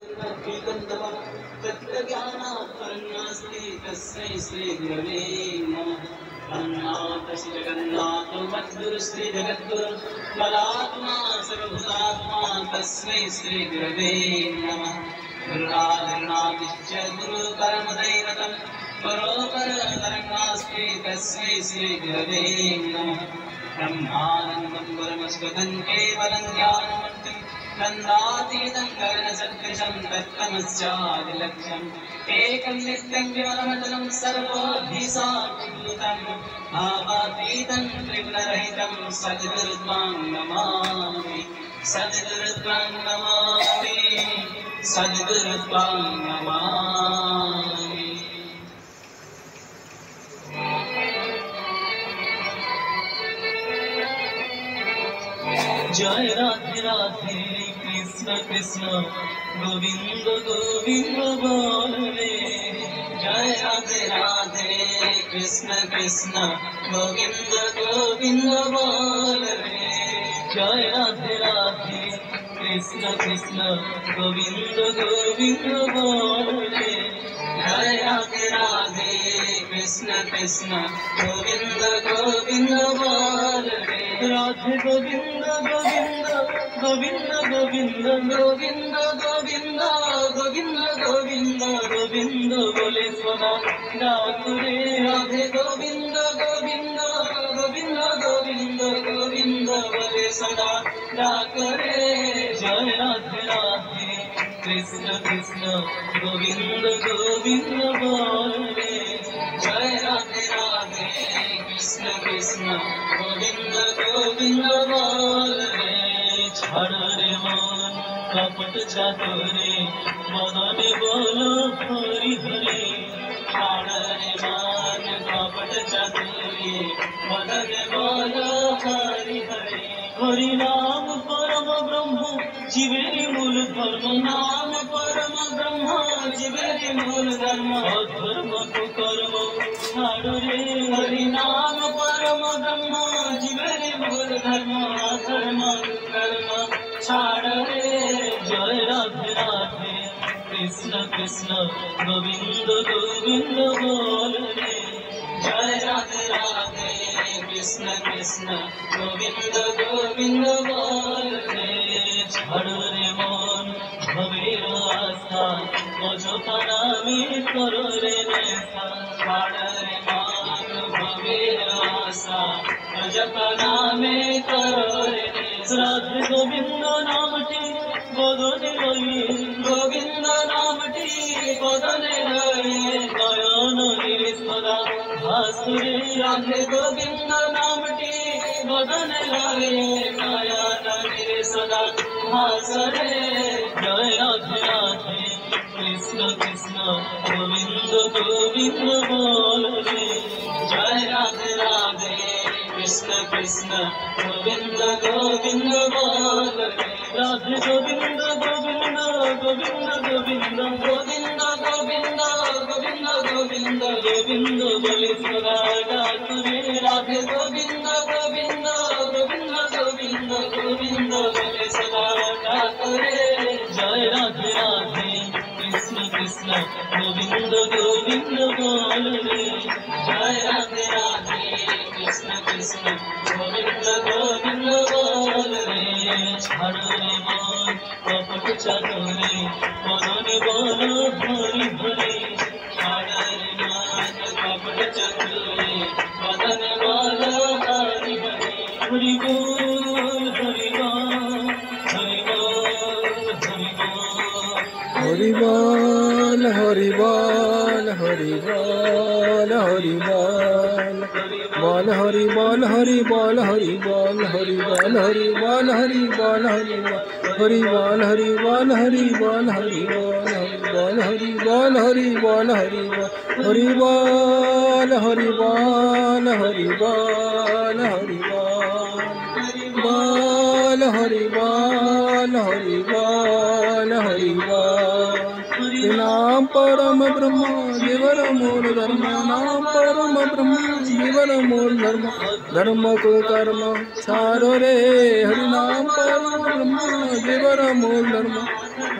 तत्त्वज्ञानात्परन्नास्ति तस्मै श्रीगुरवे नमः। अन्नाथ श्रीजगन्नाथ मद्गुरु श्रीजगद्गुरु बलात्मा सर्वभूतात्मा तस्मै श्रीगुरवे नमः। गुरुरादिर्नादिश्च गुरुपरमदैवतं परोपरतरङ्गास्ति तस्मै श्रीगुरवे नमः। ब्रह्मानन्दं परमस्वदं केवलं ज्ञानमूर्तिं नन्दातीतं गगनसदृशं तत्तमस्यादिलक्ष्यम् एकं नित्यं विमलमचलं सर्वोऽधिसाक्षिभूतं भावातीतं त्रिगुणरहितं सद्गुरुत्वां नमामि। सद्गुरुत्वां नमामि। सद्गुरुत्वां नमामि। जय राधे राधे कृष्ण कृष्ण गोविंद गोविंद बोले। जय राधे राधे कृष्ण कृष्ण गोविंद गोविंद बोले। जय राधे राधे कृष्ण कृष्ण गोविंद गोविंद बोले। जय राधे राधे कृष्ण कृष्ण गोविंद गोविंद बोले। राधे गोविंद गोविंद गोविंद गोविंद गोविंद गोविंद गोविंद गोविंद गोविंद बोले सदा डाकुरे। राधे गोविंद गोविंद गोविंद गोविंद गोविंद बोले सदा डाकुरे। जय राधे राधे कृष्ण कृष्ण गोविंद गोविंद बोले। जय राधे राधे कृष्ण कृष्ण गोविंद गोविंद बोले। छाड़ रे मन कपट चातुरे मदने बोलो हरि हरि। छाड़ रे मन कपट चातुरे मदने बोलो हरि हरि। हरि नाम परम ब्रह्म जीवेरि मूल धर्म। नाम परम ब्रह्म जीवेरि मूल धर्म। अधर्म को कर्म छाड़ रे। हरि नाम परम ब्रह्म जीवेरि मूल धर्म। अधर्म कर्म छाड़ रे। जय राधे राधे कृष्ण कृष्ण गोविंद गोविंद बोले। जय राधे राधे कृष्ण कृष्ण गोविंद गोविंद बोले। छाड़ रे मन भवेर आस्था अजता नामे करो रे नेशा। छाड़ रे मन भवेर आस्था अजता नामे करो रे नेशा। राधे गोविंद नामटी बदने लगे। गोविंद नामटी बदने लगे नयन गिरे सदा भासुरे। राधे गोविंद नामटी बदने लगे नयन गिरे सदा भासुरे। जय राधे राधे कृष्ण कृष्ण गोविंद गोविंद बोले। जय राधे राधे कृष्ण कृष्ण गोविंद गोविंद बोले। राधे गोविंद गोविंद गोविंद गोविंद गोविंद गोविंद गोविंद गोविंद गोविंद बोले सदा डाकुरे। राधे गोविंद गोविंद गोविंद गोविंद गोविंद बोले सदा डाकुरे। जय राधे राधे कृष्ण कृष्ण गोविंद गोविंद बोले। जय राधे राधे कृष्ण कृष्ण गोविंद गोविंद बोले। छाड़ रे मन कपट चातुरे मदने बोलो हरि हरि। छाड़ रे मन कपट चातुरे मदने बोलो हरि हरि। हरि बोल हरि बोल हरि बोल हरि बोल। हरि बोल हरि बोल हरि बोल हरि बोल। बोल हरि बोल हरि बोल हरि बोल हरि बोल हरि बोल हरि बोल हरि बोल हरि बोल हरि बोल हरि बोल हरि बोल हरि बोल हरि बोल हरि बोल हरि बोल हरि बोल हरि बोल हरि बोल हरि बोल। नाम परम ब्रह्म जीवन मूल धर्म। नाम परम ब्रह्म जीवन मूल धर्म। धर्म को कर्म छाड़ो रे। हरि नाम परम ब्रह्म जीवन मूल धर्म।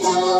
Krishna